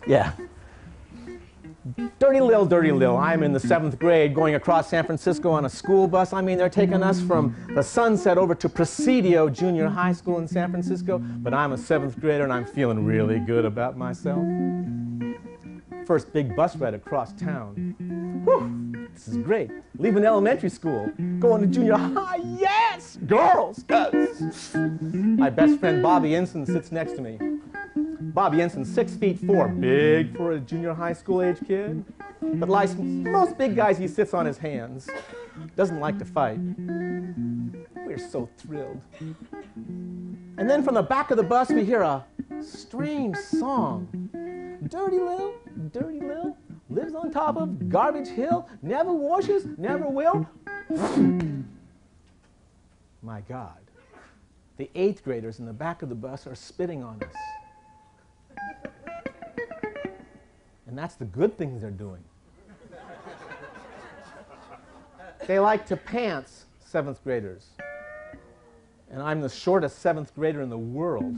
Yeah. Dirty Lil. I'm in the 7th grade going across San Francisco on a school bus. I mean, they're taking us from the Sunset over to Presidio Junior High School in San Francisco, but I'm a 7th grader and I'm feeling really good about myself. First big bus ride across town. Whew, this is great. Leaving elementary school, going to junior high. Yes, girls, cuz. My best friend Bobby Ensign sits next to me. Bobby Ensign's 6'4", big for a junior high school age kid. But like most big guys, he sits on his hands. Doesn't like to fight. We're so thrilled. And then from the back of the bus, we hear a strange song. Dirty Lil, lives on top of Garbage Hill, never washes, never will. My God, the 8th graders in the back of the bus are spitting on us. And that's the good things they're doing. They like to pants 7th graders. And I'm the shortest 7th grader in the world.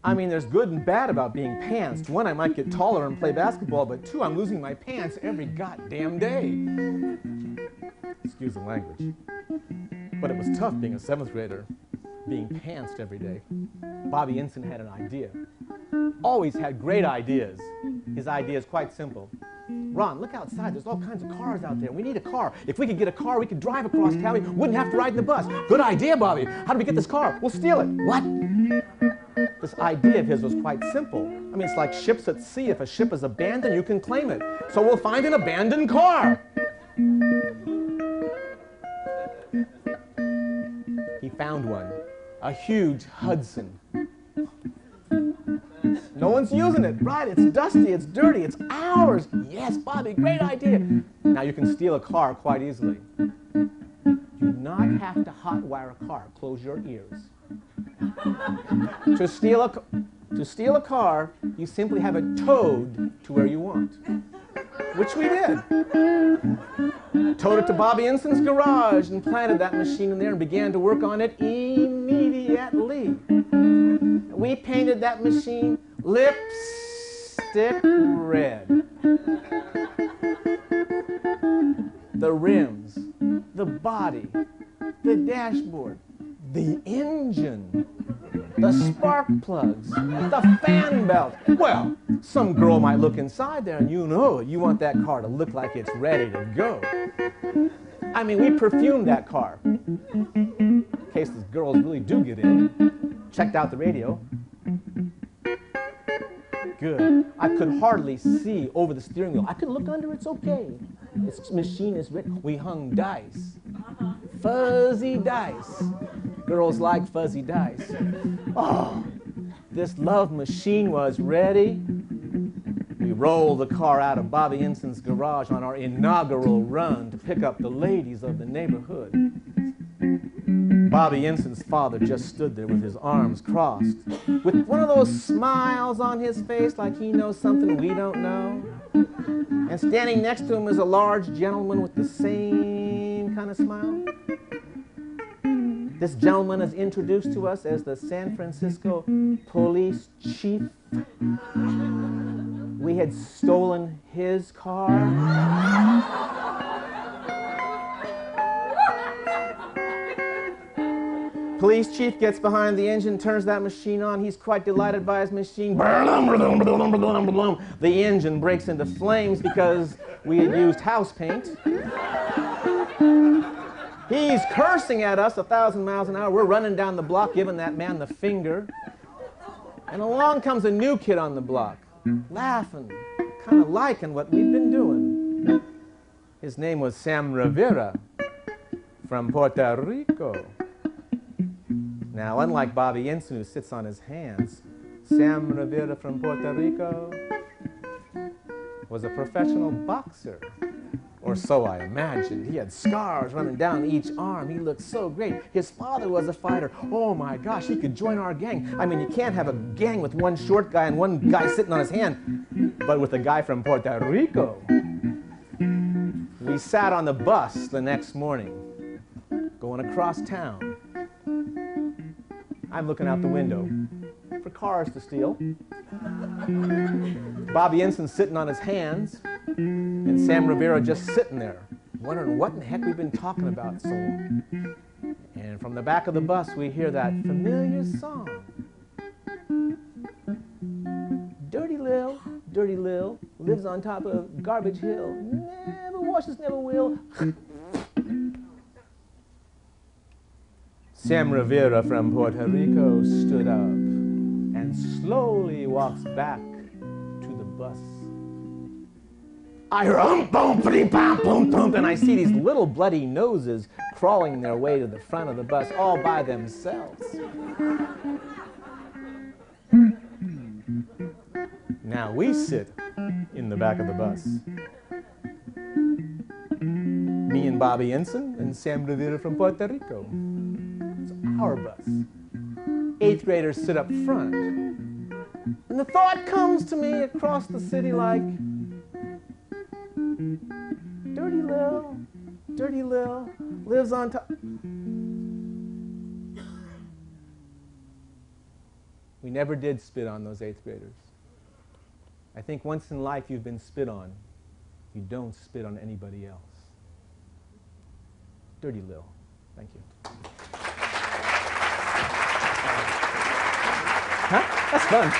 I mean, there's good and bad about being pantsed. One, I might get taller and play basketball, but two, I'm losing my pants every goddamn day. Excuse the language. But it was tough being a 7th grader, being pantsed every day. Bobby Ensign had an idea. Always had great ideas. His idea is quite simple. Ron, look outside. There's all kinds of cars out there. We need a car. If we could get a car, we could drive across town. We wouldn't have to ride in the bus. Good idea, Bobby. How do we get this car? We'll steal it. What? This idea of his was quite simple. I mean, it's like ships at sea. If a ship is abandoned, you can claim it. So we'll find an abandoned car. He found one. A huge Hudson. No one's using it. Right, it's dusty, it's dirty, it's ours. Yes, Bobby, great idea. Now you can steal a car quite easily. You do not have to hotwire a car. Close your ears. To steal a car, you simply have it towed to where you want. Which we did. Towed it to Bobby Ensign's garage and planted that machine in there and began to work on it immediately. We painted that machine lipstick red. The rims, the body, the dashboard, the engine, the spark plugs, the fan belt. Well, some girl might look inside there and you know you want that car to look like it's ready to go. I mean, we perfumed that car. In case the girls really do get in. Checked out the radio. Good. I could hardly see over the steering wheel. I could look under, it's okay. This machine is ready. We hung dice. Fuzzy dice. Girls like fuzzy dice. Oh, this love machine was ready. We rolled the car out of Bobby Ensign's garage on our inaugural run to pick up the ladies of the neighborhood. Bobby Ensign's father just stood there with his arms crossed, with one of those smiles on his face like he knows something we don't know. And standing next to him is a large gentleman with the same kind of smile. This gentleman is introduced to us as the San Francisco police chief. We had stolen his car. Police chief gets behind the engine, turns that machine on. He's quite delighted by his machine. The engine breaks into flames because we had used house paint. He's cursing at us 1,000 miles an hour. We're running down the block, giving that man the finger. And along comes a new kid on the block, laughing, kind of liking what we've been doing. His name was Sam Rivera from Puerto Rico. Now, unlike Bobby Ensign, who sits on his hands, Sam Rivera from Puerto Rico was a professional boxer. Or so I imagined. He had scars running down each arm. He looked so great. His father was a fighter. Oh my gosh, he could join our gang. I mean, you can't have a gang with one short guy and one guy sitting on his hand. But with a guy from Puerto Rico. We sat on the bus the next morning, going across town. I'm looking out the window, for cars to steal. Bobby Inson's sitting on his hands, and Sam Rivera just sitting there, wondering what in the heck we've been talking about so long. And from the back of the bus, we hear that familiar song. Dirty Lil, lives on top of Garbage Hill, never washes, never will. Sam Rivera from Puerto Rico stood up and slowly walks back to the bus. I hear and I see these little bloody noses crawling their way to the front of the bus all by themselves. Now we sit in the back of the bus. Me and Bobby Ensign and Sam Rivera from Puerto Rico. It's our bus. 8th graders sit up front. And the thought comes to me across the city like, Dirty Lil, lives on top. We never did spit on those 8th graders. I think once in life you've been spit on, you don't spit on anybody else. Dirty Lil. Thank you. Huh? That's fun.